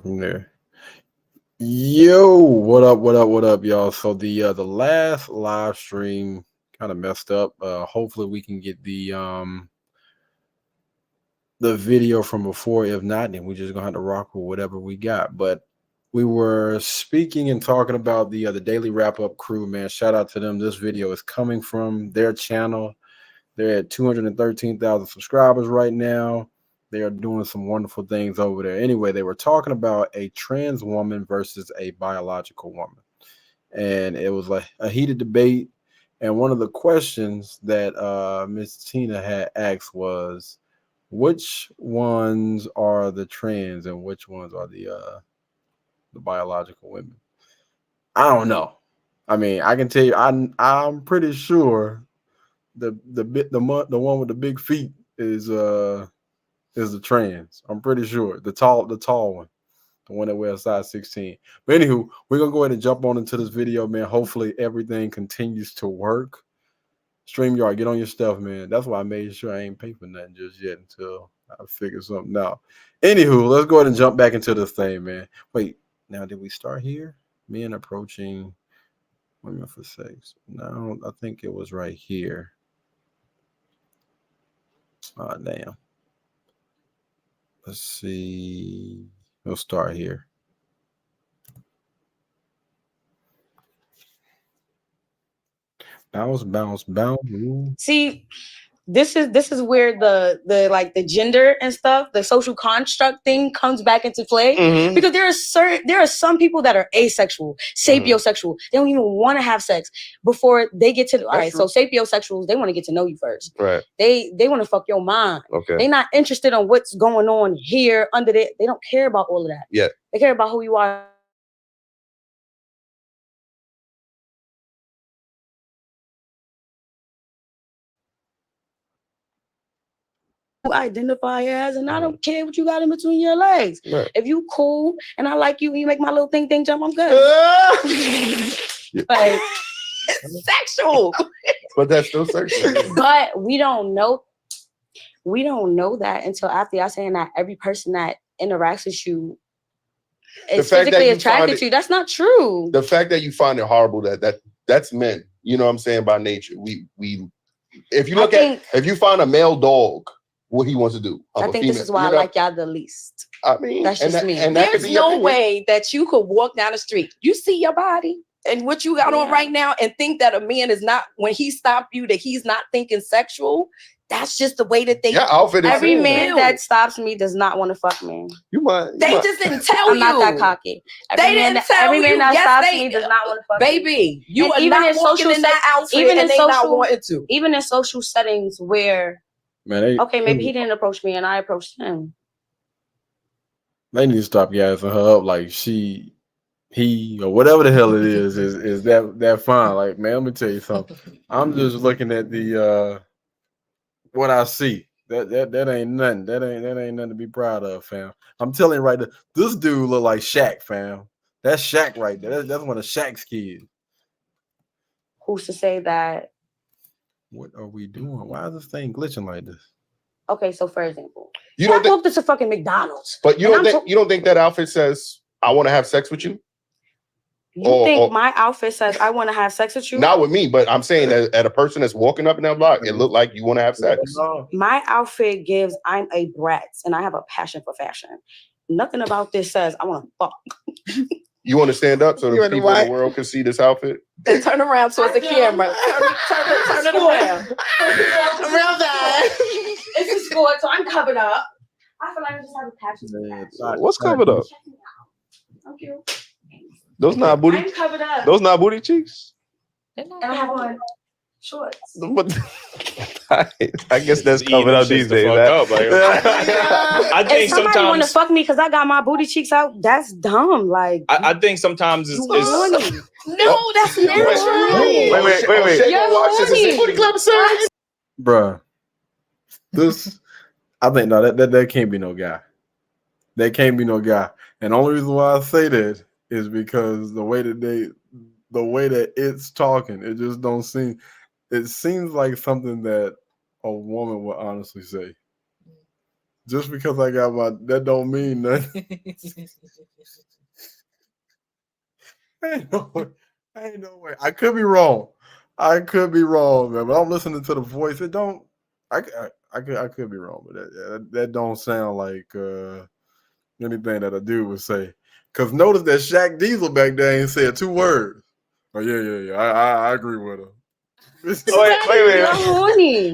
Yeah. Yo, what up? What up? What up, y'all? So the last live stream kind of messed up. Hopefully we can get the video from before. If not, then we're just gonna have to rock with whatever we got. But we were speaking and talking about the daily wrap up crew, man. Shout out to them. This video is coming from their channel. They're at 213,000 subscribers right now. They are doing some wonderful things over there. Anyway, they were talking about a trans woman versus a biological woman. And it was like a heated debate. And one of the questions that Miss Tina had asked was, which ones are the trans and which ones are the biological women? I don't know. I mean, I can tell you, I'm pretty sure the one with the big feet is the trans. I'm pretty sure the tall one, the one that wears size 16. But anywho, we're gonna go ahead and jump on into this video, man. Hopefully everything continues to work. StreamYard, get on your stuff, man. That's why I made sure I ain't pay for nothing just yet until I figure something out. Anywho, let's go ahead and jump back into this thing, man. Wait, now did we start here? Men approaching women for sex. No, I think it was right here. Oh, damn. Let's see. We'll start here. Bounce, bounce, bounce. Ooh. See, this is where the like the gender and stuff, the social construct thing comes back into play. Because there are some people that are asexual, sapiosexual. They don't even want to have sex before they get to all right. So sapiosexuals, they want to get to know you first. Right. They want to fuck your mind. Okay. They're not interested in what's going on here under there. They don't care about all of that. Yeah. They care about who you are. Identify as, and I don't care what you got in between your legs. Right. If you cool and I like you and you make my little thing jump, I'm good. Like, it's sexual. But that's still sexual. But we don't know that until after y'all saying that every person that interacts with you is physically attracted to you. That's not true. The fact that you find it horrible that's men. You know what I'm saying? By nature. We if you look if you find a male dog, what he wants to do. I think this is why I like y'all the least. I mean, that's just me. And there's no way that you could walk down the street. You see your body and what you got on right now and think that a man is not, when he stopped you, that he's not thinking sexual. That's just the way that they. Every man that stops me does not want to fuck me. They just didn't tell I'm not that cocky. Every man that stops me does not want to fuck me. Baby, you are not walking in that outfit and they not wanting to. Even in social settings where, man, maybe he didn't approach me and I approached him. They need to stop gassing her up like he or whatever the hell it is that fine. Like, man, let me tell you something. I'm just looking at the what I see. That ain't nothing. That ain't nothing to be proud of, fam. I'm telling you right now, this dude look like Shaq, fam. That's Shaq right there. That's one of Shaq's kids. Who's to say that? What are we doing? Why is this thing glitching like this? Okay, so for example, you don't walked into fucking McDonald's. But you don't think that outfit says I want to have sex with you? You think my outfit says I want to have sex with you? Not with me, but I'm saying that at a person that's walking up in that block, it looked like you want to have sex. My outfit gives I'm a brat and I have a passion for fashion. Nothing about this says I want to fuck. You want to stand up so the people in the world can see this outfit? And turn around towards the camera. Turn it around. Around that. It's a sport, so I'm covered up. I feel like I just have a passion for fashion. What's covered up? Thank you. Those not booty. I'm covered up. Those not booty cheeks. And I have on shorts. But I guess that's covered up these days. I think if somebody sometimes want to fuck me because I got my booty cheeks out, that's dumb. Like I think sometimes it's no, that's natural. Wait. You're horny. Bruh. This, I think no, that can't be no guy. That can't be no guy. And the only reason why I say that is because the way that it's talking, it just don't seem. It seems like something that a woman would honestly say. Just because I got that don't mean nothing. Ain't no way. Ain't no way. I could be wrong. Man. But I'm listening to the voice. It don't. I could be wrong, but that don't sound like anything that a dude would say. Because notice that Shaq Diesel back there ain't said 2 words. Oh yeah. I agree with her.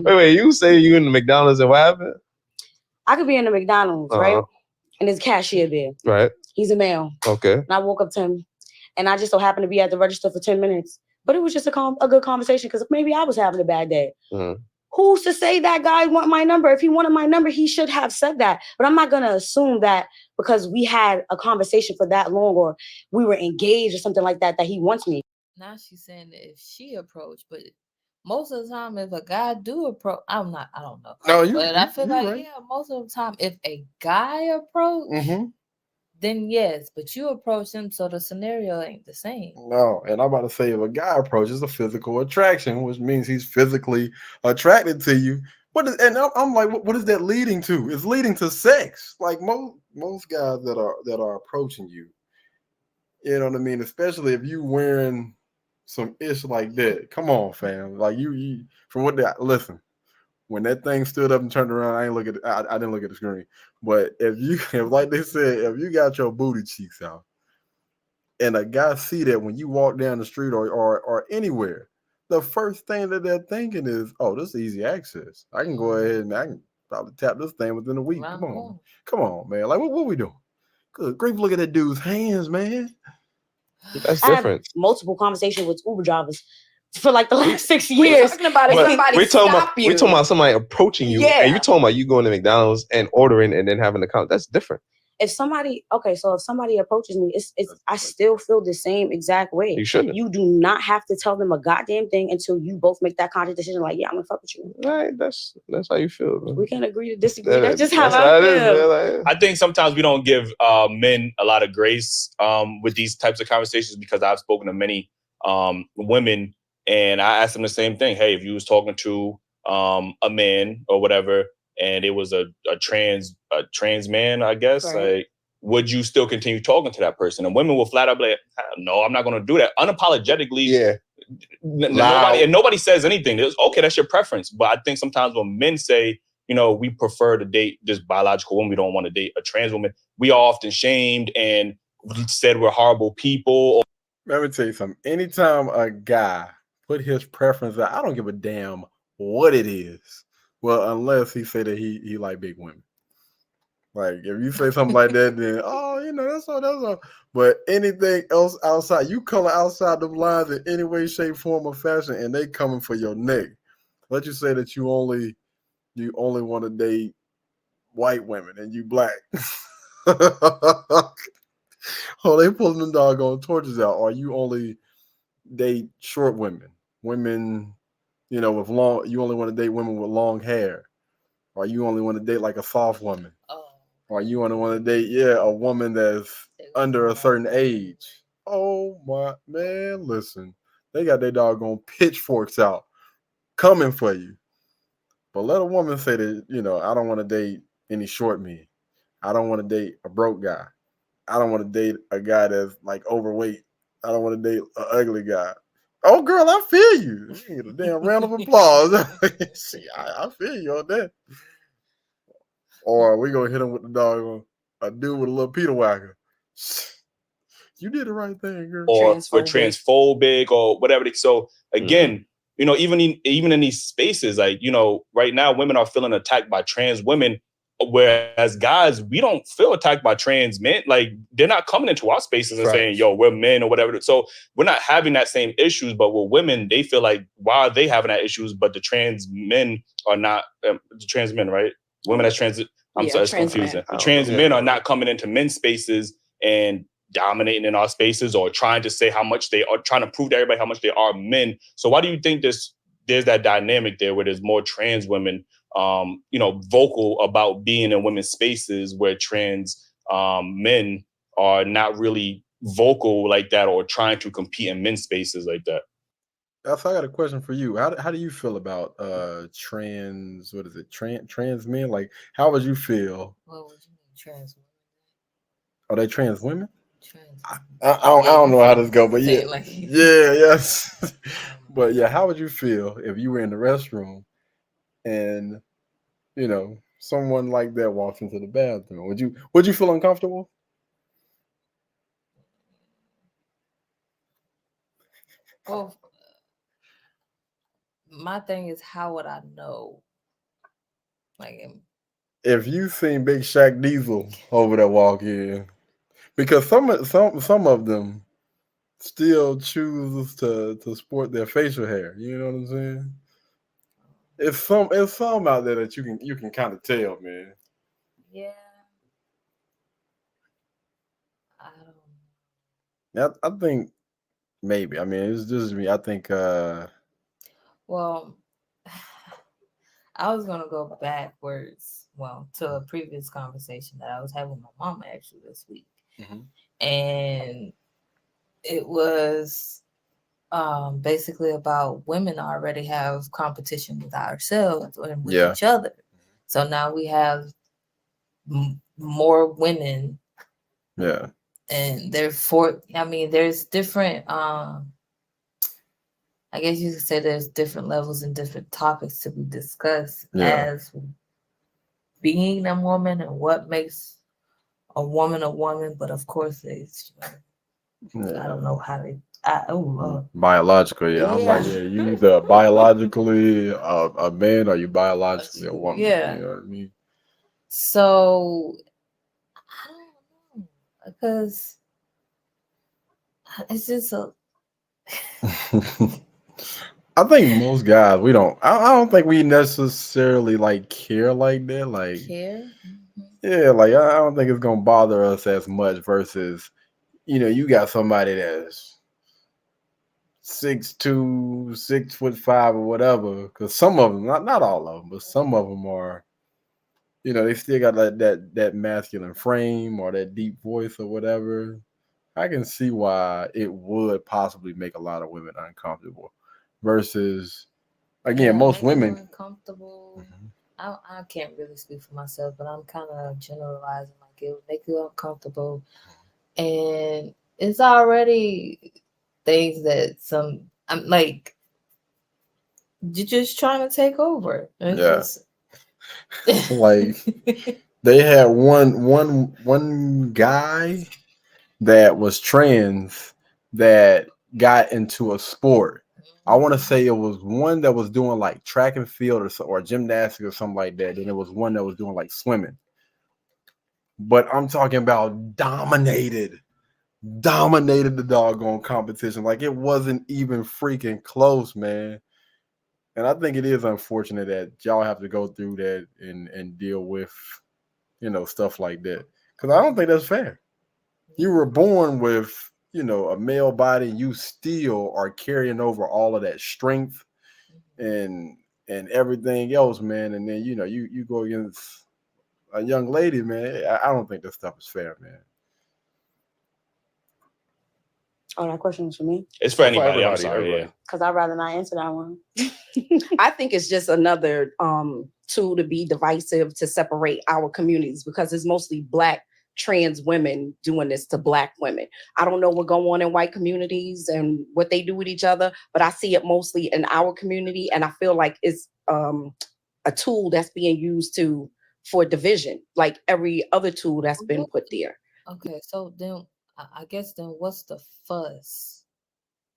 Wait. You say you in the McDonald's and what happened? I could be in the McDonald's, right? And there's a cashier there. Right. He's a male. Okay. And I woke up to him, and I just so happened to be at the register for 10 minutes. But it was just a good conversation because maybe I was having a bad day. Mm-hmm. Who's to say that guy want my number? If he wanted my number, he should have said that. But I'm not going to assume that because we had a conversation for that long or we were engaged or something like that, that he wants me. Now she's saying that if she approached, but most of the time, if a guy do approach, I don't know. No, I feel like, right. yeah, most of the time, if a guy approach, then yes, but you approach him, so the scenario ain't the same. No, and I'm about to say if a guy approaches a physical attraction, which means he's physically attracted to you. I'm like, what is that leading to? It's leading to sex. Like most guys that are approaching you, you know what I mean? Especially if you wearing some ish like that. Come on, fam. Like you from what that listen. When that thing stood up and turned around, I didn't look at the screen. But if like they said, if you got your booty cheeks out, and a guy see that when you walk down the street or anywhere, the first thing that they're thinking is, oh, this is easy access. I can go ahead and I can probably tap this thing within a week. Come on, man. Like what we doing? Good grief, look at that dude's hands, man. That's I different. had multiple conversations with Uber drivers for like the last 6 years. We're talking about somebody approaching you, and you're talking about you going to McDonald's and ordering and then having an account. That's different. If somebody approaches me, I still feel the same exact way. You shouldn't. You do not have to tell them a goddamn thing until you both make that conscious decision. Like, yeah, I'm gonna fuck with you. Right. That's how you feel, man. We can't agree to disagree. That's just how I feel. I think sometimes we don't give men a lot of grace with these types of conversations because I've spoken to many women and I asked them the same thing. Hey, if you was talking to a man or whatever, and it was a trans man, I guess, right. like, would you still continue talking to that person? And women will flat out be like, no, I'm not going to do that. Unapologetically. Yeah. Nobody says anything. Okay, that's your preference. But I think sometimes when men say, you know, we prefer to date just biological women, we don't want to date a trans woman, we are often shamed and said we're horrible people. Let me tell you something. Anytime a guy put his preference out, I don't give a damn what it is. Well, unless he say that he like big women. Like if you say something like that, then that's all. But anything else outside, you color outside the lines in any way, shape, form, or fashion, and they coming for your neck. Let's just say that you only want to date white women and you black. Oh, they pulling them doggone torches out. Or you only date short women, with long. You only want to date women with long hair, or you only want to date like a soft woman, or you only want to date a woman that's under a certain age. Oh my man, listen, they got their doggone pitchforks out coming for you. But let a woman say that, I don't want to date any short men. I don't want to date a broke guy. I don't want to date a guy that's like overweight. I don't want to date an ugly guy. Oh, girl, I feel you. You get a damn round of applause. See, I feel you on that. Or we gonna hit him with the dog, a dude with a little Peter Whacker. You did the right thing, girl. Or transphobic or whatever. So again, even in these spaces, like, right now women are feeling attacked by trans women, whereas guys, we don't feel attacked by trans men. Like, they're not coming into our spaces and saying, yo, we're men or whatever. So we're not having that same issues, but with women, they feel like, why are they having that issues? But the trans men are not, the trans men, right? Women as trans, sorry, it's confusing. The trans men are not coming into men's spaces and dominating in our spaces or trying to say how much they are, trying to prove to everybody how much they are men. So why do you think there's that dynamic there where there's more trans women vocal about being in women's spaces where trans men are not really vocal like that or trying to compete in men's spaces like that? I got a question for you. How do you feel about trans? What is it? Trans men? Like, how would you feel? What would you mean trans women? Are they trans women? Trans. I don't know how this go, but Say yeah, it like- yes. But yeah, how would you feel if you were in the restroom and someone like that walks into the bathroom? Would you feel uncomfortable? Well, my thing is, how would I know? Like, If you seen Big Shaq Diesel over there walk in, because some of them still choose to sport their facial hair. You know what I'm saying? It's some out there that you can kind of tell, man. yeah, I don't. Yeah, I think maybe. I mean, it's just me. I think. Well, I was gonna go backwards. Well, to a previous conversation that I was having with my mom actually this week, and it was basically about women already have competition with ourselves and with each other. So now we have more women. Yeah. And therefore, I mean, there's different. I guess you could say there's different levels and different topics to be discussed as being a woman and what makes a woman. But of course, it's I don't know how they. Biologically, yeah. I'm like, you either biologically a man or you biologically a woman. Yeah. You know what I mean? So I don't know because it's just a. I think most guys we don't. I don't think we necessarily like care like that. Like care. Yeah, like I don't think it's gonna bother us as much versus, you got somebody that's 6'2", 6'5" or whatever. Because some of them, not all of them, but some of them are, they still got that masculine frame or that deep voice or whatever. I can see why it would possibly make a lot of women uncomfortable. Versus, again, most women uncomfortable. I can't really speak for myself, but I'm kind of generalizing. Like it would make you uncomfortable, and it's already things that I'm like, you're just trying to take over. It's just like they had one guy that was trans that got into a sport. I want to say it was one that was doing like track and field or gymnastics or something like that. Then there was one that was doing like swimming. But I'm talking about dominated the doggone competition. Like it wasn't even freaking close, man. And I think it is unfortunate that y'all have to go through that and deal with, stuff like that. Because I don't think that's fair. You were born with, a male body. You still are carrying over all of that strength and everything else, man. And then, you go against a young lady, man. I don't think this stuff is fair, man. Oh, that question is for me? It's for anybody. I'm sorry. Yeah. Because I'd rather not answer that one. I think it's just another tool to be divisive to separate our communities because it's mostly Black trans women doing this to Black women. I don't know what goes on in white communities and what they do with each other, but I see it mostly in our community, and I feel like it's a tool that's being used for division, like every other tool that's been put there. Okay, so then I guess then what's the fuss?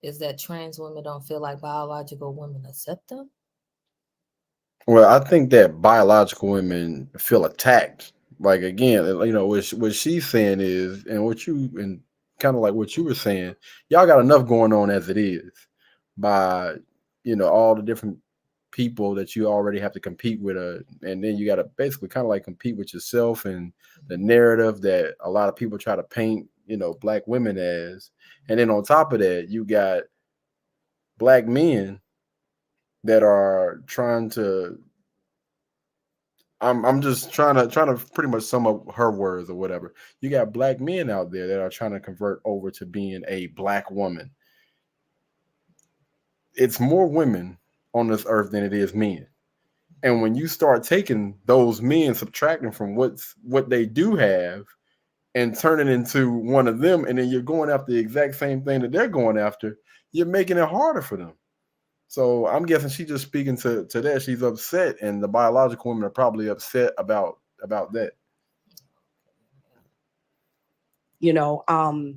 Is that trans women don't feel like biological women accept them? Well, I think that biological women feel attacked. Like again, what she's saying is, and kind of like what you were saying, y'all got enough going on as it is by all the different people that you already have to compete with, and then you got to basically kind of like compete with yourself and the narrative that a lot of people try to paint Black women as, and then on top of that, you got Black men that are trying to. I'm just trying to pretty much sum up her words or whatever. You got Black men out there that are trying to convert over to being a Black woman. it's more women on this earth than it is men. And when you start taking those men, subtracting from what they do have, and turning into one of them, and then you're going after the exact same thing that they're going after, you're making it harder for them. So I'm guessing she's just speaking to that. She's upset, and the biological women are probably upset about that. You know, I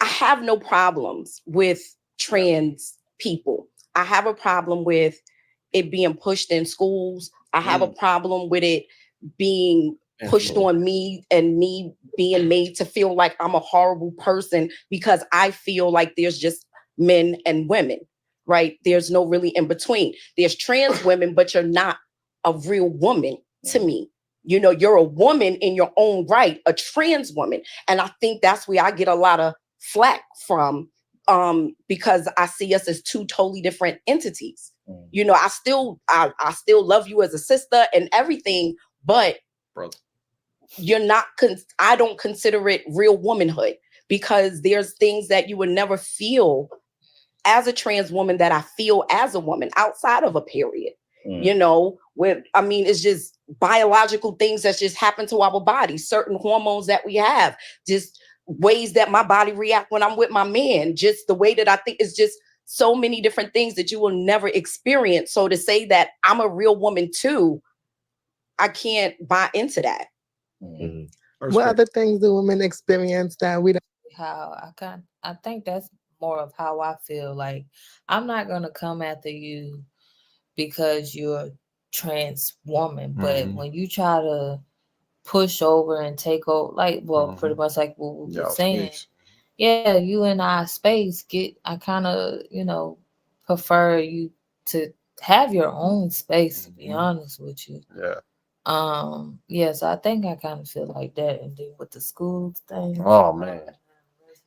have no problems with trans people. I have a problem with it being pushed in schools. I have a problem with it being pushed on me and me being made to feel like I'm a horrible person because I feel like there's just men and women, right? There's no really in between. There's trans women, but you're not a real woman to me. You know, you're a woman in your own right, a trans woman. And I think that's where I get a lot of flack from, because I see us as two totally different entities. You know, I still love you as a sister and everything, but brother, you're not, I don't consider it real womanhood, because there's things that you would never feel as a trans woman that I feel as a woman outside of a period. You know, it's just biological things that just happen to our body, certain hormones that we have, just ways that my body react when I'm with my man, just the way that I think is just so many different things that you will never experience. So to say that I'm a real woman too, I can't buy into that. What other things do women experience that we don't? I think that's more of how I feel. Like, I'm not gonna come after you because you're a trans woman, but when you try to push over and take over, like, pretty much like what we were saying, you in our space, I kind of, prefer you to have your own space, to be honest with you. So I think I kind of feel like that. And then with the school thing, oh man,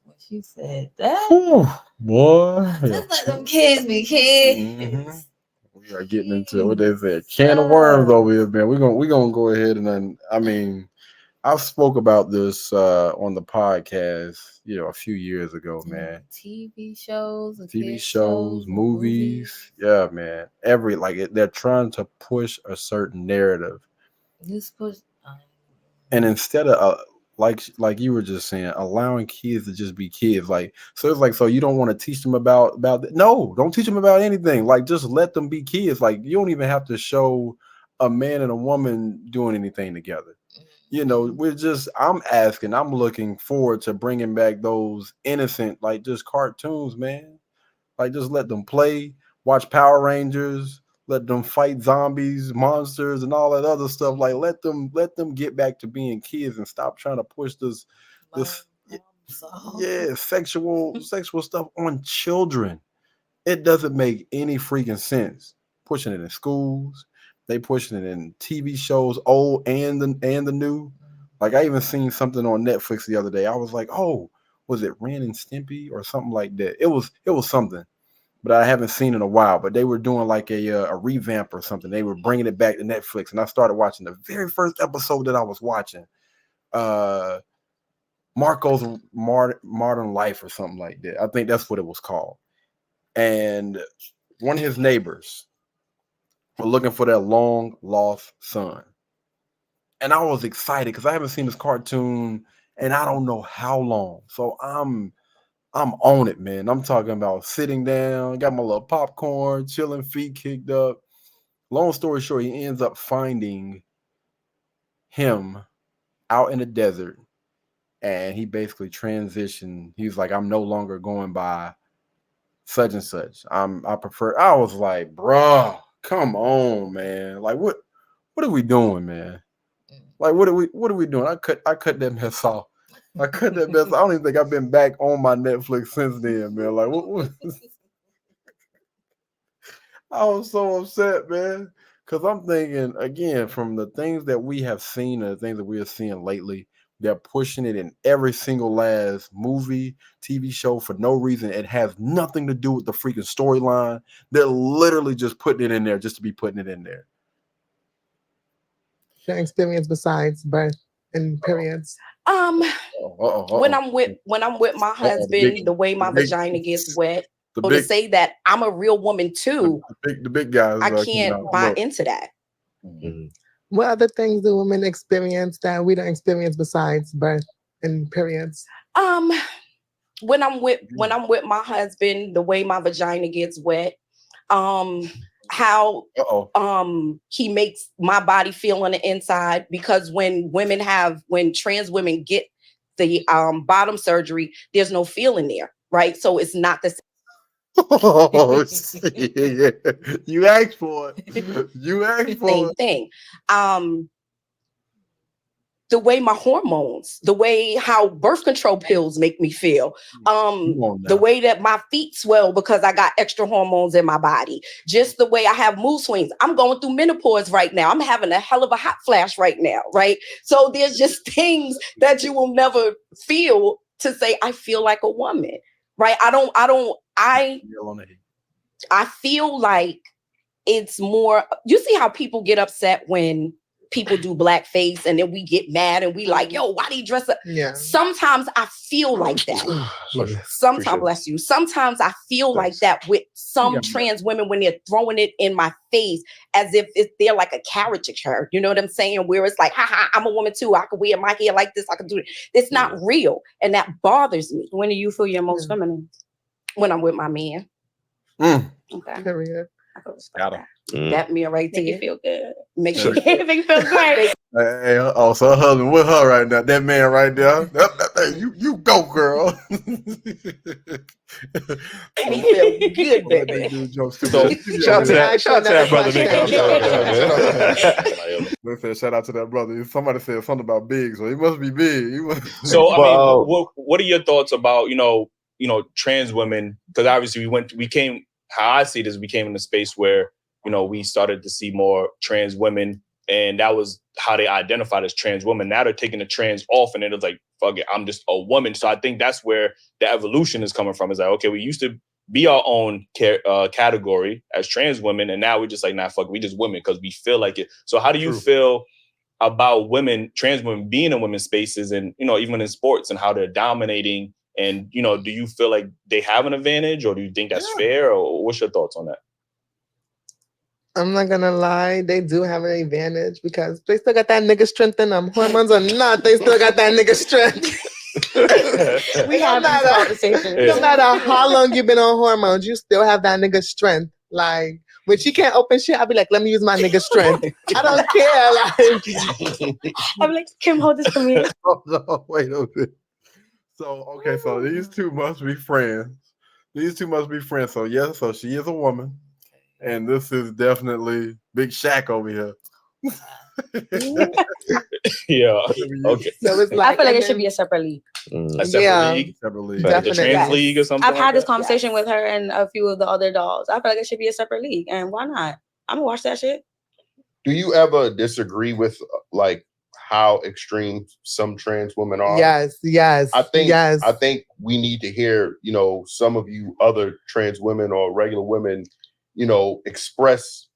when she said that, boy, just let them kids be kids. We are getting into what they said, can of worms over here, man. We're gonna go ahead and then, I mean, I spoke about this on the podcast, a few years ago, man. TV shows, movies. Yeah, man. They're trying to push a certain narrative. And instead of like you were just saying, allowing kids to just be kids, so you don't want to teach them about no, don't teach them about anything. Like, just let them be kids. Like, you don't even have to show a man and a woman doing anything together. I'm looking forward to bringing back those innocent, like, just cartoons, man. Like, just let them play, watch Power Rangers, let them fight zombies, monsters, and all that other stuff. Like, let them get back to being kids and stop trying to push this sexual stuff on children. It doesn't make any freaking sense. Pushing it in schools, they pushing it in TV shows, old and the new. Like, I even seen something on Netflix the other day. I was like, oh, was it Ren and Stimpy or something like that? It was something, but I haven't seen in a while. But they were doing like a revamp or something. They were bringing it back to Netflix, and I started watching the very first episode that I was watching. Marco's Modern Life or something like that. I think that's what it was called. And one of his neighbors were looking for their long lost son. And I was excited because I haven't seen this cartoon and I don't know how long. So I'm on it, man. I'm talking about sitting down, got my little popcorn, chilling, feet kicked up. Long story short, he ends up finding him out in the desert, and he basically transitioned. He's like, I'm no longer going by such and such. I was like, bruh, come on, man. Like, what are we doing, man? Like, what are we doing? I cut that mess off. I don't even think I've been back on my Netflix since then, man. Like, what? I was so upset, man, because I'm thinking, again, from the things that we have seen and the things that we are seeing lately, they're pushing it in every single last movie, TV show for no reason. It has nothing to do with the freaking storyline. They're literally just putting it in there just to be putting it in there. Your experience besides birth and periods? When I'm with my husband, the way my vagina gets wet, to say that I'm a real woman too. The big guys. I can't buy into that. Mm-hmm. What other things do women experience that we don't experience besides birth and periods? When I'm with my husband, the way my vagina gets wet, how he makes my body feel on the inside, because when trans women get the bottom surgery, there's no feeling there, right? So it's not the same. Oh, yeah. You asked for it. You asked for same thing. The way my hormones, the way how birth control pills make me feel, the way that my feet swell because I got extra hormones in my body, just the way I have mood swings. I'm going through menopause right now. I'm having a hell of a hot flash right now, right? So there's just things that you will never feel to say, I feel like a woman, right? I feel like it's more, you see how people get upset when people do blackface and then we get mad and we like, yo, why do you dress up? Yeah. Sometimes I feel like that. Sometimes, bless you. Sometimes I feel like that with some trans women when they're throwing it in my face as if they're like a caricature. You know what I'm saying? Where it's like, haha, I'm a woman too. I can wear my hair like this. I can do it. It's not real. And that bothers me. When do you feel your most feminine? When I'm with my man. Okay. Period. Got him. That mirror right there. Make you feel good. Make you feel great. Hey, so her husband with her right now. That man right there. You go, girl. Me feel good, baby. So, shout out to that brother. Listen, shout out to that brother. Somebody said something about big, so he must be big. So, I mean, what are your thoughts about trans women? Because obviously we came. How I see this, we came in a space where we started to see more trans women, and that was how they identified as trans women. Now they're taking the trans off, and it's like, fuck it, I'm just a woman. So I think that's where the evolution is coming from. It's like, okay, we used to be our own category as trans women, and now we're just like, nah, fuck it, we just women because we feel like it. So how do you feel about trans women being in women's spaces, and even in sports, and how they're dominating? And, do you feel like they have an advantage, or do you think that's fair, or what's your thoughts on that? I'm not gonna lie, they do have an advantage because they still got that nigga strength in them. Hormones or not, they still got that nigga strength. We have this conversation. No matter how long you've been on hormones, you still have that nigga strength. Like, when she can't open shit, I'll be like, let me use my nigga strength. I don't care. Like, I'm like, Kim, hold this for me. Oh, no, wait a minute. So these two must be friends. So yes, so she is a woman, and this is definitely Big Shaq over here. Yeah. Okay. So it's like, I feel like it should be a separate league. A separate league? Separate league. Like the trans league or something? I've had this conversation with her and a few of the other dolls. I feel like it should be a separate league, and why not? I'm gonna watch that shit. Do you ever disagree with like how extreme some trans women are? Yes. I think we need to hear, some of you other trans women or regular women, express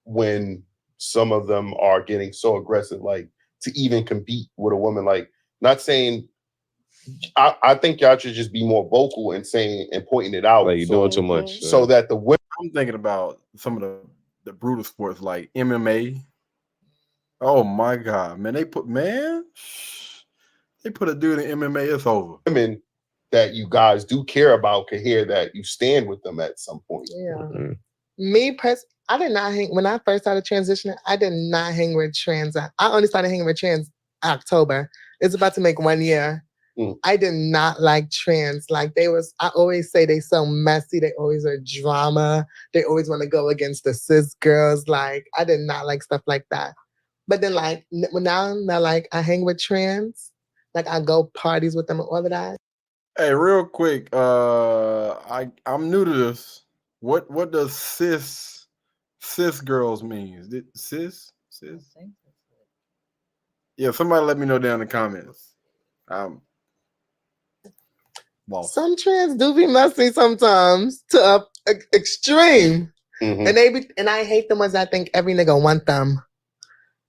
when some of them are getting so aggressive, like to even compete with a woman. Like, not saying, I think y'all should just be more vocal and saying and pointing it out. Like, you're doing too much. So that the women. I'm thinking about some of the brutal sports like MMA. Oh my God, man! They put a dude in MMA. It's over. Women that you guys do care about can hear that you stand with them at some point. Yeah. Mm-hmm. Me I did not hang when I first started transitioning. I did not hang with trans. I only started hanging with trans October. It's about to make 1 year. I did not like trans. Like I always say they so messy. They always are drama. They always want to go against the cis girls. Like, I did not like stuff like that. But then, like, now like I hang with trans, like I go parties with them and all of that. Hey, real quick, I'm new to this. What does cis girls mean? Is it cis? Yeah, somebody let me know down in the comments. Some trans do be messy sometimes to extreme, and I hate the ones that think every nigga want them.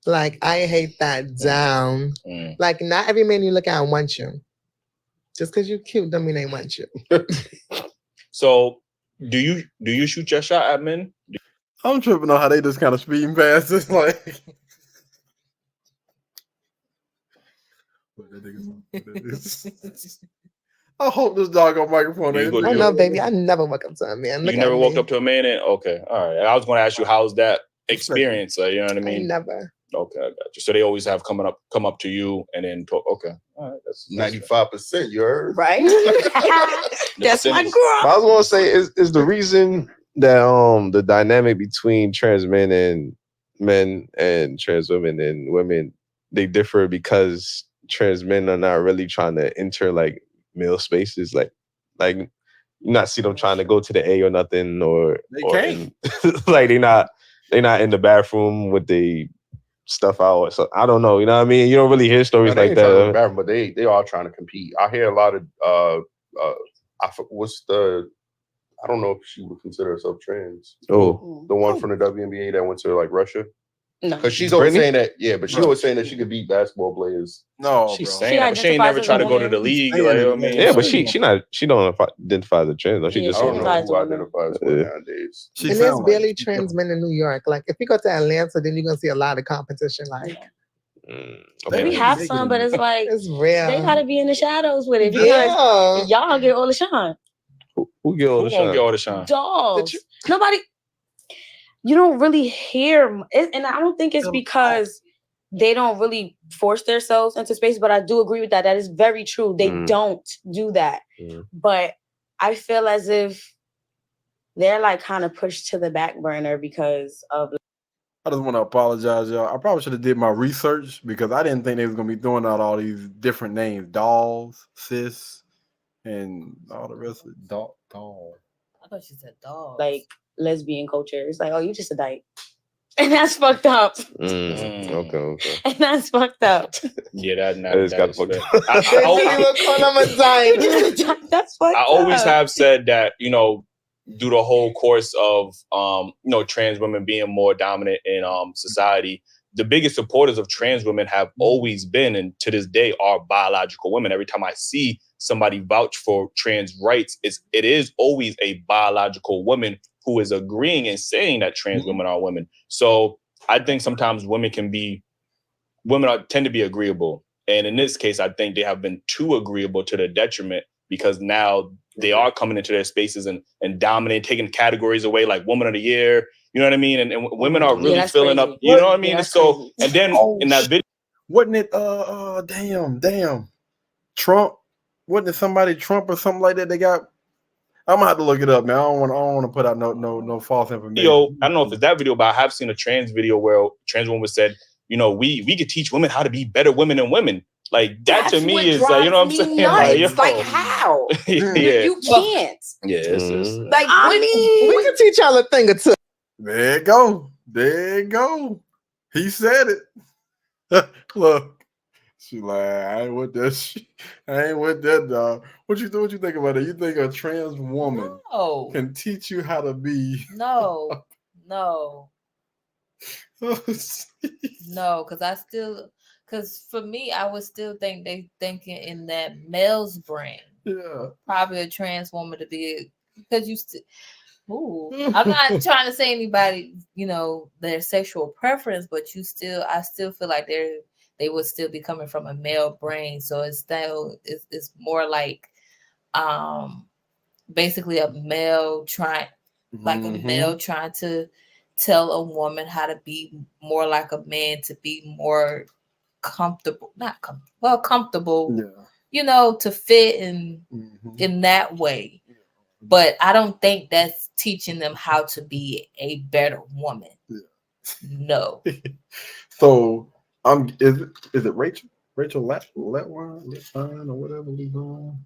Like, I hate that down. Like, not every man you look at wants you. Just because you're cute don't mean they want you. So do you shoot your shot at men? I'm tripping on how they just kind of speeding past this, like. I hope this doggone microphone Do you ain't. go- I know, baby. I never walk up to a man. Look You never at walked me. up to a man and okay, all right. I was going to ask you how's that experience? You know what I I mean? never. Okay, I got you. So they always have come up to you and then talk. Okay, all right. That's 95%. You heard? Right? That's my percentage. girl. But I was gonna say is the reason that the dynamic between trans men and trans women and women, they differ because trans men are not really trying to enter like male spaces, like you not see them trying to go to the A or nothing, or They or can't. like they not in the bathroom with the stuff out. So I don't know, you know what I mean? You don't really hear stories They like ain't trying to go to the that. bathroom, but they are trying to compete. I hear a lot of I don't know if she would consider herself trans. Oh, The one from the WNBA that went to like Russia. No. Because she's always Brittany? saying that, yeah, but she's always saying that she could beat basketball players. No, She's bro. saying that, but she ain't identifies never as tried a to go to the woman. league. Saying Like, you know it, what I mean? yeah. yeah, but she don't identify the trans. Though. She Yeah, just I don't she know identifies who as a woman. identifies what Yeah. nowadays. She And there's sound barely like it. trans men in New York. Like if you go to Atlanta, then you're gonna see a lot of competition. Like They We be have making some, but it's like it's real. they gotta be in the shadows with it because Yeah. y'all get all the shine. Who get all Who the won't get shine? all the shine? Dolls. Nobody. You don't really hear, and I don't think it's because they don't really force themselves into space. But I do agree with that. That is very true. They don't do that. But I feel as if they're like kind of pushed to the back burner because of. I just want to apologize, y'all. I probably should have did my research because I didn't think they was gonna be throwing out all these different names: dolls, sis, and all the rest of it. Doll. I thought you said dog. Like lesbian culture. It's like, oh, you just a dyke. And that's fucked up. Okay. And that's fucked up. Yeah, that is is fucked fair. up. That's fucked I always up. have said that, through the whole course of trans women being more dominant in society, the biggest supporters of trans women have always been, and to this day, are biological women. Every time I see somebody vouch for trans rights, it is always a biological woman who is agreeing and saying that trans women are women. So I think sometimes women tend to be agreeable. And in this case, I think they have been too agreeable to their detriment, because now they are coming into their spaces and dominating, taking categories away, like Woman of the Year. You know what I mean? And women are really filling crazy. up. You know what I mean? That's So, crazy. and then in that video, Wasn't it? Damn. Trump. Wasn't it somebody Trump or something like that? They got. I'm gonna have to look it up, man. I don't want to put out no false information. I don't know if it's that video, but I have seen a trans video where a trans woman said, we could teach women how to be better women than women. Like that to me is like, you know what I'm saying? Like how? Yeah. You can't. Yeah, it's Like we can teach y'all a thing or two. There you go. He said it. Look, she like, I ain't with that shit. I ain't with that, dog. What you think about it? You think a trans woman can teach you how to be? No. No, Because for me, I would still think they thinking in that male's brain. Yeah. Probably a trans woman to be, because you still. I'm not trying to say anybody, their sexual preference, but I still feel like they would still be coming from a male brain. So it's more like, basically a male trying to tell a woman how to be more like a man, to be more comfortable, comfortable, to fit in that way. But I don't think that's teaching them how to be a better woman. Yeah. No. So is it Rachel Letwine or whatever Levine?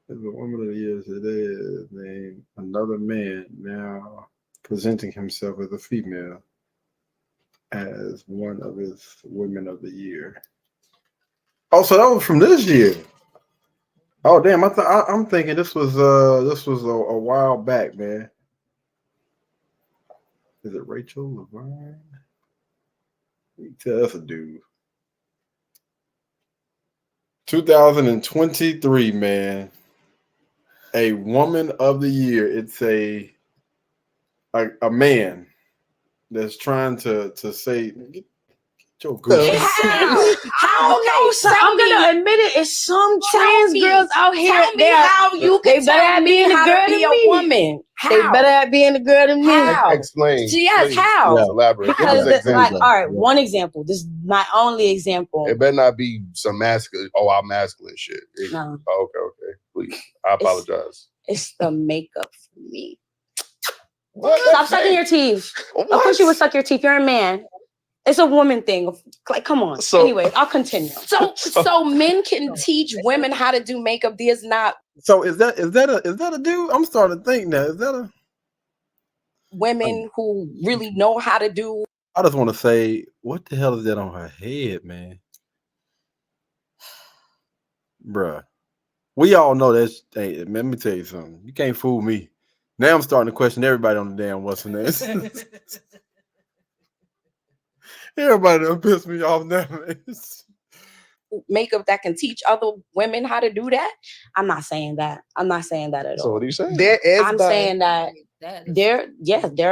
Is the Woman of the Year today named another man now presenting himself as a female as one of his Women of the Year. Oh, so that was from this year. Oh damn! I'm thinking this was a while back, man. Is it Rachel Levine? You tell that's a dude. 2023, man. a woman of the year. It's a man that's trying to say, get your good. I'm gonna admit it. It's some trans girls out here. Tell me how you they can better tell at me being the how girl to be than a me. woman. They How? better at being the girl than me. How? Explain. Yes, please. how? Please elaborate. Give us Because an like, example. all right, one example. This is my only example. It better not be some masculine. Oh, I'm masculine shit. No. Okay. Please. I apologize. It's the makeup for me. What? Stop sucking your teeth. Of course you would suck your teeth. You're a man. It's a woman thing. Like, come on. So- anyway, I'll continue. So men can teach women how to do makeup. There's not So is that a dude? I'm starting to think now. Is that a? women who really know how to do. I just want to say, what the hell is that on her head, man? Bruh. We all know that's. Hey, let me tell you something. You can't fool me. Now I'm starting to question everybody on the damn what's her name. Everybody done pissed me off now. Makeup that can teach other women how to do that. I'm not saying that. I'm not saying that at all. So what are you saying? There is, I'm but saying that there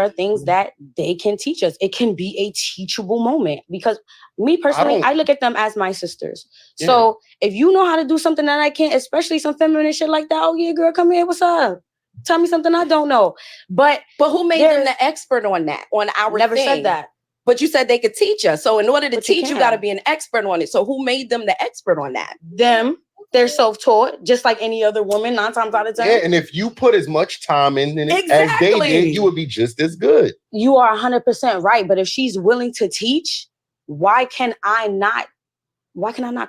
are things that they can teach us. It can be a teachable moment because me personally, I look at them as my sisters. Yeah. So if you know how to do something that I can't, especially some feminine shit like that, oh yeah, girl, come here, what's up? Tell me something I don't know. But who made them the expert on that? On our never thing? said that. But you said they could teach us. So in order to But you teach, you can. got to be an expert on it. So who made them the expert on that? Them. They're self-taught, just like any other woman, 9 times out of 10. Yeah, and if you put as much time in it as they Exactly. did, you would be just as good. You are 100% right. But if she's willing to teach, why can I not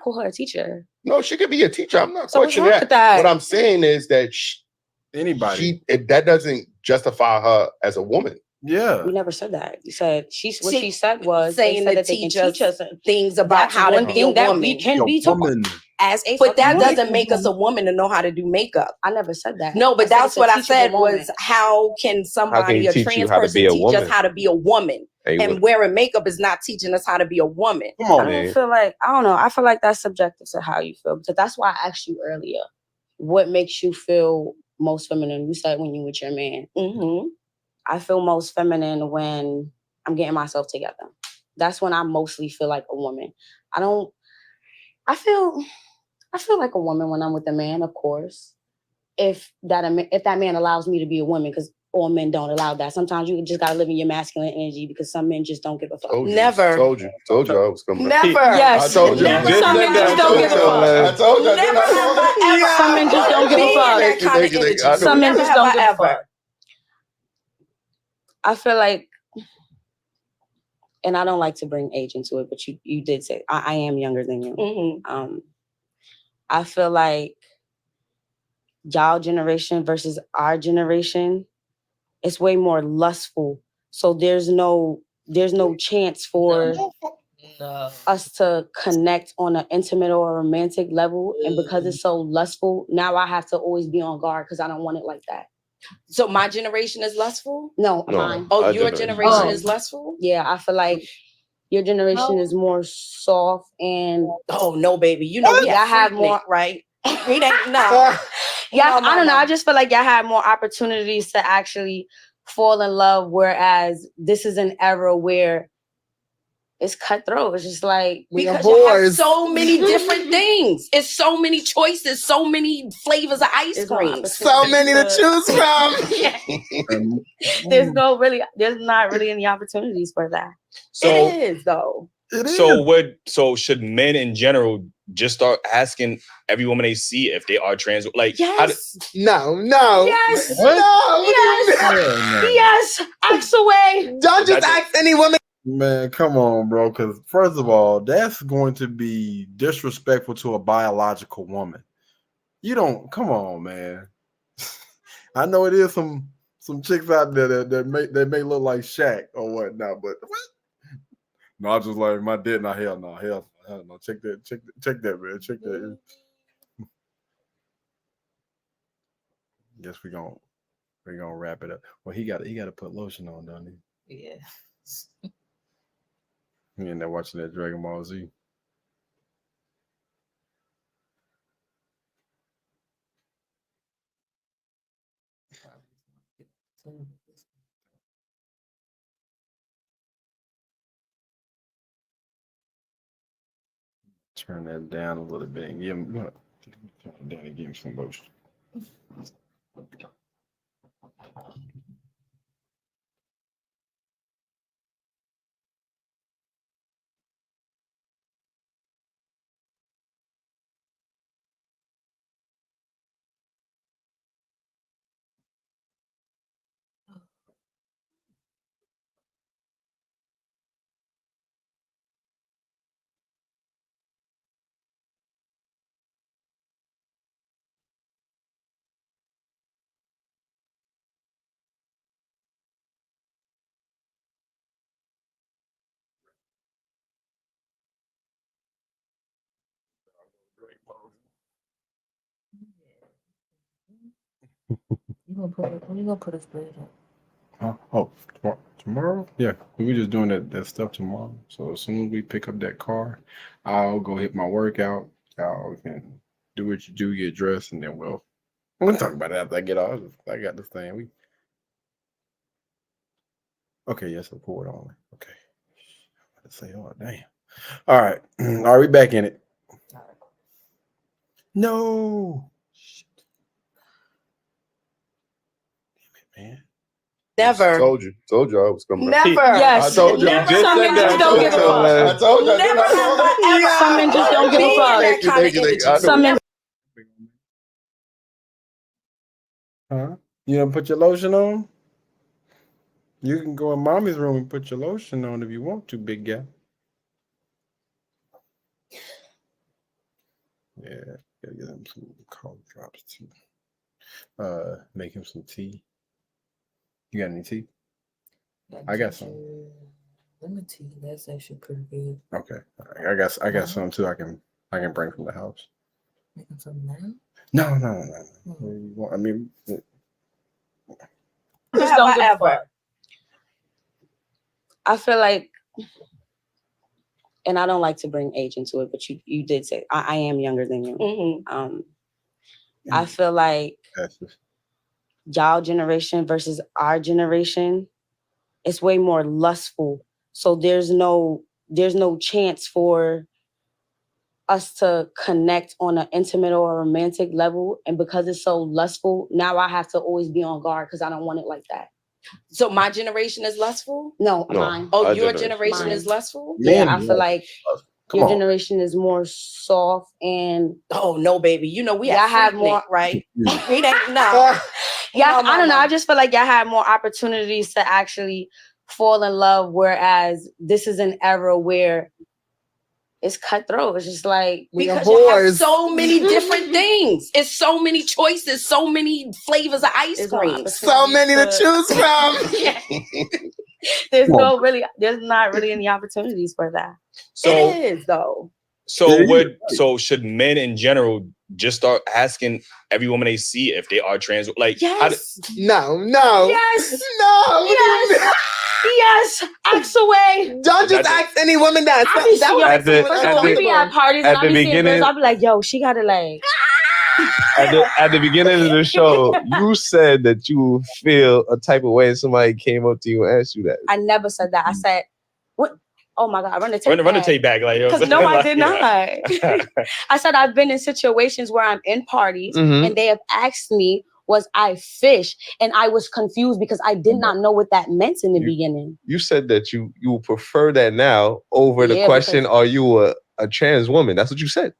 call her a teacher? No, she could be a teacher. I'm not So what's questioning wrong with that? What I'm saying is that Anybody. that doesn't justify her as a woman. Yeah. We never said that. You said she She- said was saying they said that that they can teach us teach us things about That's how to one be a thing that woman. we can Yo, be taught woman. as a But that fucking woman. doesn't make us a woman to know how to do makeup. I never said that. No, but I said that's it's a what I teachable said moment. was how can somebody, he a teach you trans how to person, be a teach us woman? how to be a woman? Hey, And wearing makeup is not teaching us how to be a woman. Come I on. don't feel like I feel like that's subjective to how you feel because that's why I asked you earlier. What makes you feel most feminine? You said when you with your man. Mm-hmm. I feel most feminine when I'm getting myself together. That's when I mostly feel like a woman. I feel like a woman when I'm with a man, of course. If that man allows me to be a woman, because all men don't allow that. Sometimes you just gotta live in your masculine energy because some men just don't give a fuck. Never. Told you I was coming. Never. Yes. I told you. Never. Some men just don't give a fuck. I told you. Never have I ever. Some men just don't give a been fuck. that kind of energy. I know. Some men Never just have don't I give a ever. fuck. I feel like, and I don't like to bring age into it, but you did say I am younger than you. Mm-hmm. I feel like y'all generation versus our generation, it's way more lustful. So there's no chance for us to connect on an intimate or a romantic level. And because it's so lustful, now I have to always be on guard because I don't want it like that. So my generation is lustful? No, No. mine. Oh, Our your generation. generation Oh. is lustful? Yeah, I feel like your generation is more soft and Oh no, baby. You know y'all have more right? We ain't no. yeah, No, I don't know. no. I just feel like y'all have more opportunities to actually fall in love, whereas this is an era where it's cutthroat. It's just like Because you have so many different things. It's so many choices, so many flavors of ice There's no cream. opportunity. so many to choose from. there's not really any opportunities for that. So It is though. so should men in general just start asking every woman they see if they are trans? Like, Yes. No. Yes. No. Yes. Ask away. Don't just ask any woman. Man, come on, bro. Because first of all, that's going to be disrespectful to a biological woman. You don't. Come on, man. I know it is some chicks out there that may look like Shaq or whatnot, but what? No, I just like my dad. No, hell no. Check that, man. Check that. Guess we gonna wrap it up. Well, he got to put lotion on, don't he? Yeah. He in there watching that Dragon Ball Z. Turn that down a little bit and give him. Turn it down and give him some lotion. When you gonna put a spread up? Oh, tomorrow? Yeah, we just doing that stuff tomorrow. So as soon as we pick up that car, I'll go hit my workout. Y'all can do what you do, get dressed, and then we'll talk about it after I get off. I got this thing. Okay, yes, I'll pour it on. Okay. I had to say, oh damn. All right. Are we back in it? No. Shit. Damn it, man. Never. Told you I was coming. Never. Yes. I told you. Never. Just Some said men that. just don't give a fuck. I told you. Never have I ever. Some men just don't give a fuck. That kind of energy. Some men. Huh? You done put your lotion on? You can go in mommy's room and put your lotion on if you want to, big guy. Yeah, gotta get him some cold drops too. Make him some tea. You got any tea? I got some. Lemon tea. That's actually pretty good. Okay, I got some too. I can bring from the house. Making some now? No. I mean, Just don't give a fuck. I feel like, and I don't like to bring age into it, but you did say I am younger than you. Mm-hmm. I feel like that's just, y'all generation versus our generation, it's way more lustful. So there's no chance for us to connect on an intimate or romantic level. And because it's so lustful, now I have to always be on guard because I don't want it like that. So my generation is lustful? No, No. mine. Oh, Our your generation. generation is lustful? Yeah, Man, I feel like come your on. generation is more soft and Oh no, baby. You know we y'all have Freaknik, more right? Yeah. We ain't no. yeah, No, I don't know. mama. I just feel like y'all have more opportunities to actually fall in love, whereas this is an era where it's cutthroat. It's just like Because you have whores. so many different things. It's so many choices, so many flavors of ice there's no cream. So many to choose from. there's not really any opportunities for that. So It is though. so should men in general just start asking every woman they see if they are trans? Like, Yes. No. Yes. No. Yes. Yes. Ask away. Don't just That's- ask any woman that. I be That seeing- was At the- First at of all, we be at parties and at I the be seeing beginning- girls. I'll be like, yo, she got to like. At the beginning of the show, you said that you feel a type of way and somebody came up to you and asked you that. I never said that. I said, what? Oh my God, run the tape run the back. tape back, like, Because no, I did not. I said I've been in situations where I'm in parties Mhm. and they have asked me, was I fish? And I was confused because I did not know what that meant in the beginning. You said that you would prefer that now over the Yeah, question, because- are you a trans woman? That's what you said.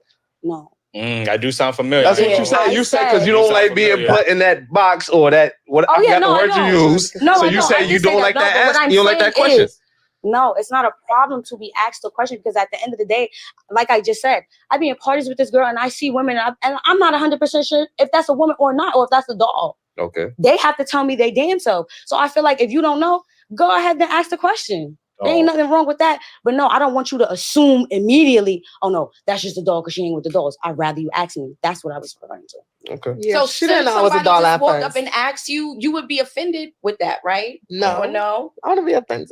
No. I do sound familiar. That's what Yeah, you said. I You said said- because you You don't sound like being familiar. put in that box or that what Oh, I yeah, forgot no, the I word know. you use. No, so I you know. said I you did say don't like No, that but what ask, I'm you don't like that saying question. is, no, it's not a problem to be asked a question because at the end of the day, like I just said, I be in parties with this girl and I see women and I'm not 100% sure if that's a woman or not, or if that's a doll. Okay. They have to tell me they damn self. So I feel like if you don't know, go ahead and ask the question. There ain't nothing wrong with that. But no, I don't want you to assume immediately, oh no, that's just a doll because she ain't with the dolls. I'd rather you ask me. That's what I was referring to. Okay. Yeah, So she didn't know I was a somebody doll just at walk first. up and ask you, you would be offended with that, right? No. Or no? I want to be offended.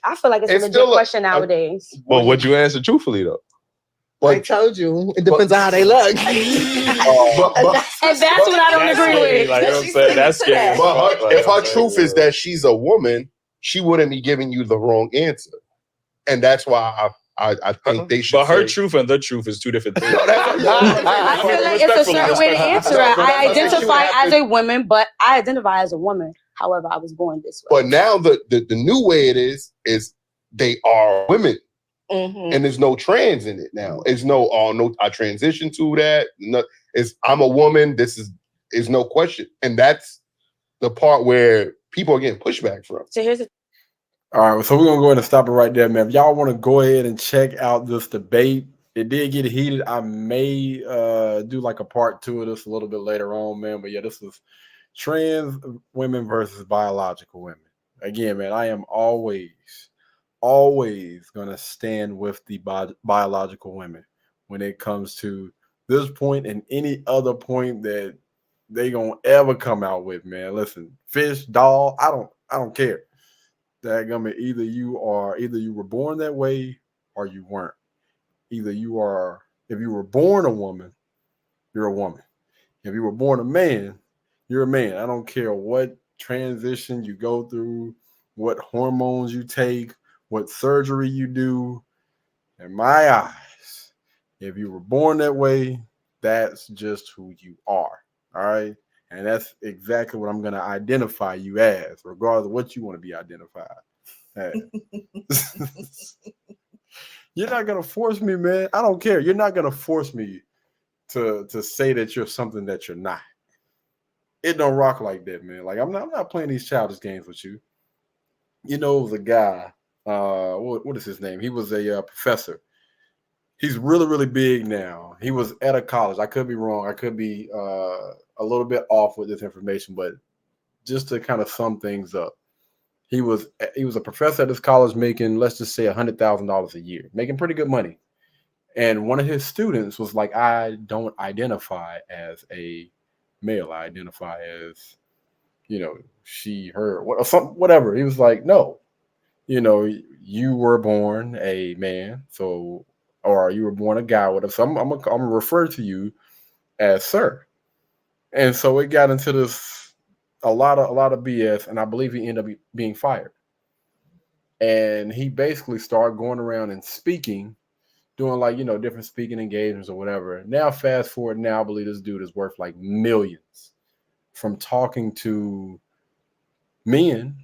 I feel like it's a It's legit still a- question nowadays. But would you answer truthfully though? I told you, it depends on how they look. And that's what I don't agree with. Like, you know what I'm saying? That's scary. But if her truth is that she's a woman, she wouldn't be giving you the wrong answer, and that's why I think they should. But her say, truth and the truth is two different things. I feel like it's a certain way to answer it. I identify as a woman, but I identify as a woman. However, I was born this way. But now the new way it is they are women. Mhm. And there's no trans in it now. It's no I transition to that. No, it's I'm a woman. This is no question. And that's the part where people are getting pushback from. So here's the All right, so we're gonna go ahead and stop it right there, man. If y'all want to go ahead and check out this debate, it did get heated. I may do like a part 2 of this a little bit later on, man. But yeah, this is trans women versus biological women. Again, man, I am always gonna stand with the biological women when it comes to this point and any other point that they gonna ever come out with, man. Listen, fish, doll, I don't care. That either you were born that way or you weren't. If you were born a woman, you're a woman. If you were born a man, you're a man. I don't care what transition you go through, what hormones you take, what surgery you do. In my eyes, if you were born that way, that's just who you are. All right. And that's exactly what I'm going to identify you as, regardless of what you want to be identified as. You're not going to force me, man. I don't care. You're not going to force me to say that you're something that you're not. It don't rock like that, man. Like I'm not playing these childish games with you. You know, it was a guy. What is his name? He was a professor. He's really, really big now. He was at a college. I could be wrong. I could be a little bit off with this information, but just to kind of sum things up, he was a professor at this college making, let's just say, $100,000 a year, making pretty good money. And one of his students was like, I don't identify as a male. I identify as, she, her, whatever. He was like, no, you were born a man, or you were born a guy, whatever. So I'm gonna refer to you as sir. And so it got into this a lot of BS, and I believe he ended up being fired. And he basically started going around and speaking, doing like different speaking engagements or whatever. Now fast forward, now I believe this dude is worth like millions from talking to men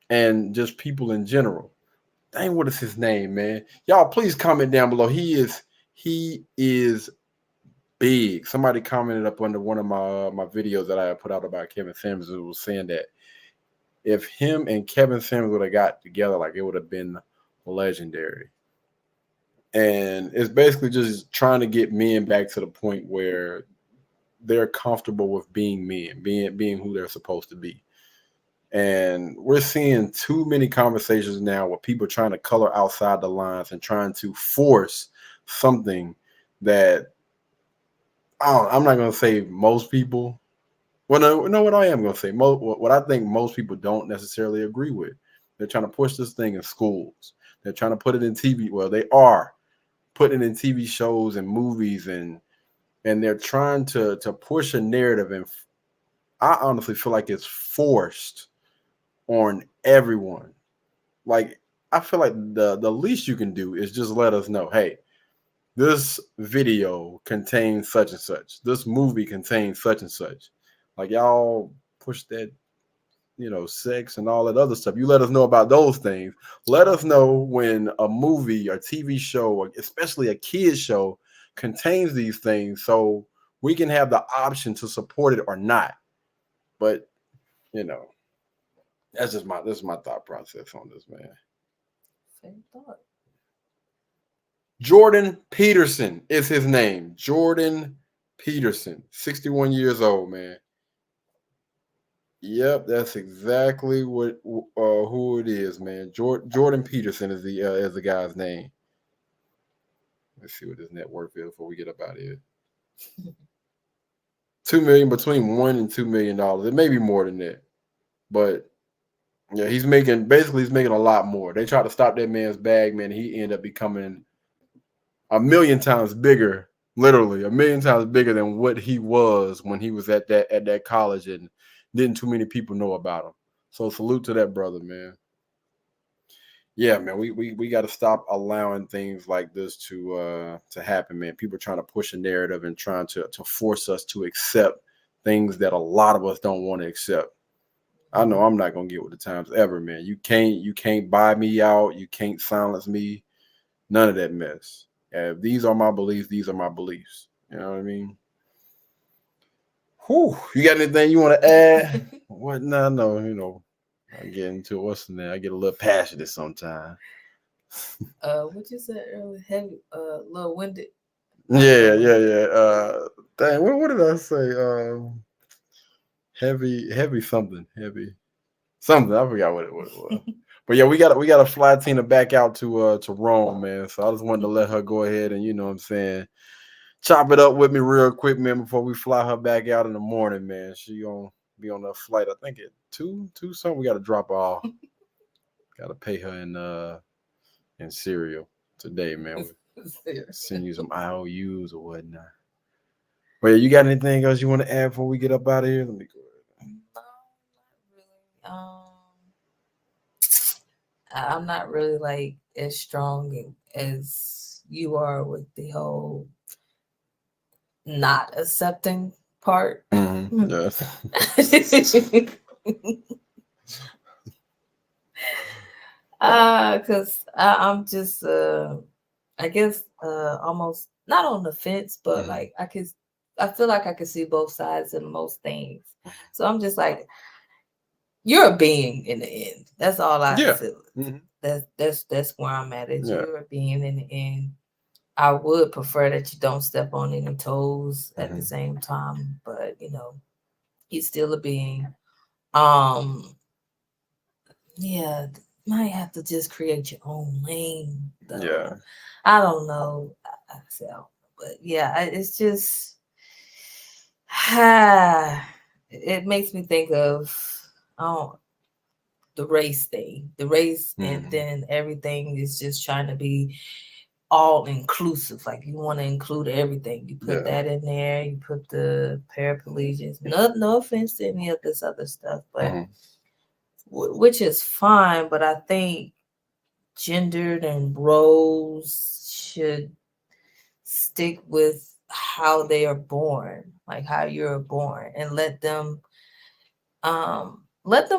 and just people in general. Dang, what is his name, man? Y'all, please comment down below. He is big. Somebody commented up under one of my videos that I put out about Kevin Samuels. It was saying that if him and Kevin Samuels would have got together, like it would have been legendary. And it's basically just trying to get men back to the point where they're comfortable with being men, being who they're supposed to be. And we're seeing too many conversations now where people are trying to color outside the lines and trying to force something that I'm not going to say most people. Well, no, what I am going to say, what I think most people don't necessarily agree with. They're trying to push this thing in schools. They're trying to put it in TV. Well, they are putting it in TV shows and movies, and they're trying to push a narrative. And I honestly feel like it's forced on everyone. Like, I feel like the least you can do is just let us know, hey, this video contains such and such. This movie contains such and such. Like, y'all push that, sex and all that other stuff. You let us know about those things. Let us know when a movie or TV show, or especially a kid's show, contains these things so we can have the option to support it or not. But, this is my thought process on this, man. Same thought. Jordan Peterson is his name. Jordan Peterson, 61 years old, man. Yep, that's exactly what who it is, man. Jordan Peterson is the guy's name. Let's see what his net worth is before we get up out of here. $2 million, between $1 and $2 million. It may be more than that, but yeah, he's making a lot more. They tried to stop that man's bag, man. He ended up becoming a million times bigger, literally a million times bigger than what he was when he was at that college, and didn't too many people know about him. So salute to that brother, man. Yeah, man, we got to stop allowing things like this to happen, man. People trying to push a narrative and trying to force us to accept things that a lot of us don't want to accept. I know I'm not gonna get with the times ever, man. You can't buy me out. You can't silence me. None of that mess. If these are my beliefs, these are my beliefs. You know what I mean? Whew. You got anything you want to add? What? No, you know. I get into what's in there. I get a little passionate sometimes. What you said earlier, heavy, little winded. Yeah. Dang, what did I say? Heavy something. I forgot what it was. But yeah, we got to fly Tina back out to Rome, man. So I just wanted to let her go ahead and, you know what I'm saying, chop it up with me real quick, man, before we fly her back out in the morning, man. She gonna be on the flight, I think at 2 something. We got to drop her off. Got to pay her in cereal today, man. Send you some IOUs or whatnot. But yeah, you got anything else you want to add before we get up out of here? Let me go ahead. No, not really. I'm not really like as strong as you are with the whole not accepting part. Mm-hmm. Yes. Because I'm just I guess almost not on the fence, but like I feel like I can see both sides in most things. So I'm just like, you're a being in the end. That's all I feel. Mm-hmm. That's where I'm at. Is you're a being in the end. I would prefer that you don't step on any toes at the same time, but you know, he's still a being. Yeah, might have to just create your own lane. Though. Yeah, I don't know. But yeah, it's just it makes me think of the race thing, and then everything is just trying to be all inclusive. Like you want to include everything. You put that in there. You put the paraplegics. No offense to any of this other stuff, but which is fine. But I think gendered and roles should stick with how they are born, like how you're born, and let them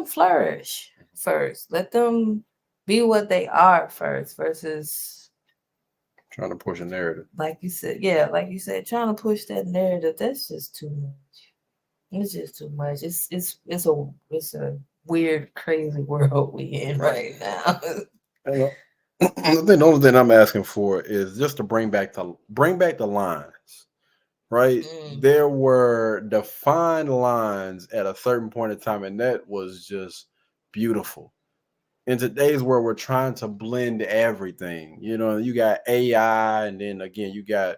flourish first. Let them be what they are first, versus trying to push a narrative. Like you said, trying to push that narrative. That's just too much. It's just too much. It's a weird, crazy world we in right now. The only thing I'm asking for is just to bring back the lines, right? There were defined lines at a certain point in time, and that was just beautiful. In today's world, we're trying to blend everything. You know, you got AI, and then again, you got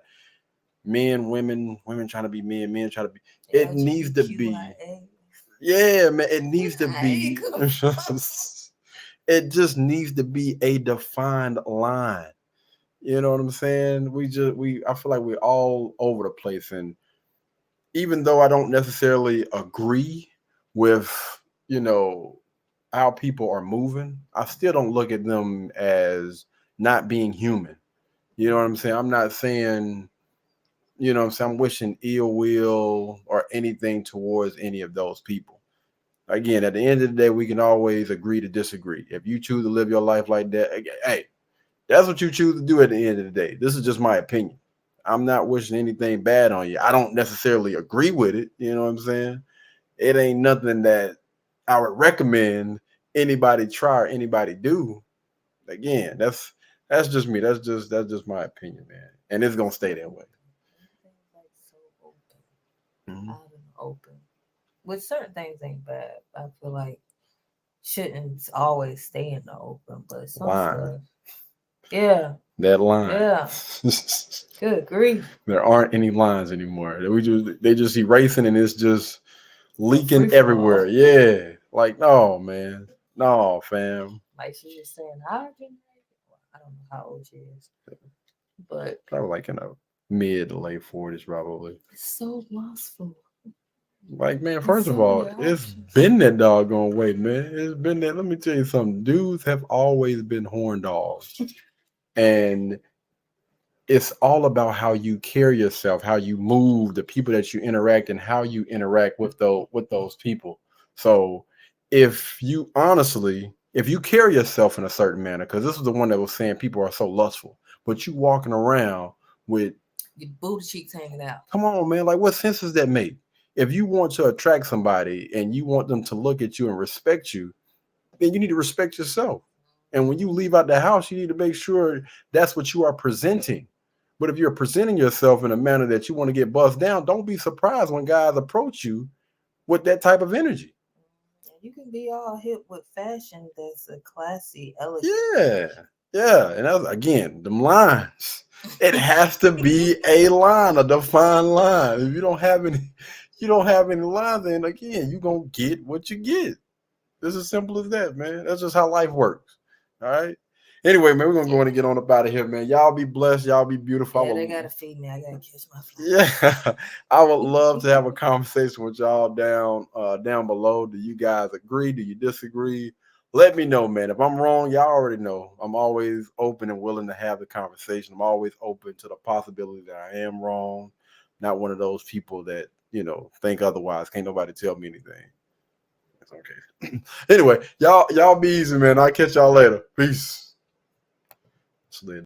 men, women trying to be men trying to be. It needs to be. Yeah, man, it needs to be. It just needs to be a defined line. You know what I'm saying? I feel like we're all over the place. And even though I don't necessarily agree with, you know, how people are moving, I still don't look at them as not being human. You know what I'm saying? I'm not saying, you know what I'm saying, I'm wishing ill will or anything towards any of those people. Again, at the end of the day, we can always agree to disagree. If you choose to live your life like that, hey, that's what you choose to do at the end of the day. This is just my opinion. I'm not wishing anything bad on you. I don't necessarily agree with it. You know what I'm saying? It ain't nothing that I would recommend anybody try or anybody do. Again, that's just me. That's just my opinion, man. And it's gonna stay that way. Open. With certain things ain't bad. I feel like shouldn't always stay in the open, but some stuff. Yeah. That line. Yeah. Good grief. There aren't any lines anymore. They just erasing and it's just leaking everywhere. Yeah. Like, no, man. No, fam. Like she was saying, I don't know how old she is. but Probably like in a mid to late 40s, probably. it's so lustful. Like, man, It's first of so all, many it's options. been that doggone way, man. It's been that. Let me tell you something. Dudes have always been horn dogs. And it's all about how you carry yourself, how you move, the people that you interact, and how you interact with those people. So if you honestly, if you carry yourself in a certain manner, because this is the one that was saying people are so lustful, but you walking around with Your booty cheeks hanging out. come on, man, like what sense does that make? If you want to attract somebody and you want them to look at you and respect you, then you need to respect yourself. And when you leave out the house, you need to make sure that's what you are presenting. But if you're presenting yourself in a manner that you want to get buzzed down, don't be surprised when guys approach you with that type of energy. You can be all hip with fashion that's a classy, elegant. Yeah. And that's, again, them lines. It has to be a line, a defined line. If you don't have any lines, then again, you're gonna get what you get. It's as simple as that, man. That's just how life works. All right. Anyway, man, we're gonna go in and get on up out of here, man. Y'all be blessed. Y'all be beautiful. Yeah, they gotta feed me. I gotta catch my flight. Yeah, I would love to have a conversation with y'all down below. Do you guys agree? Do you disagree? Let me know, man. If I'm wrong, y'all already know. I'm always open and willing to have the conversation. I'm always open to the possibility that I am wrong. Not one of those people that, think otherwise. Can't nobody tell me anything. It's okay. Anyway, y'all be easy, man. I'll catch y'all later. Peace.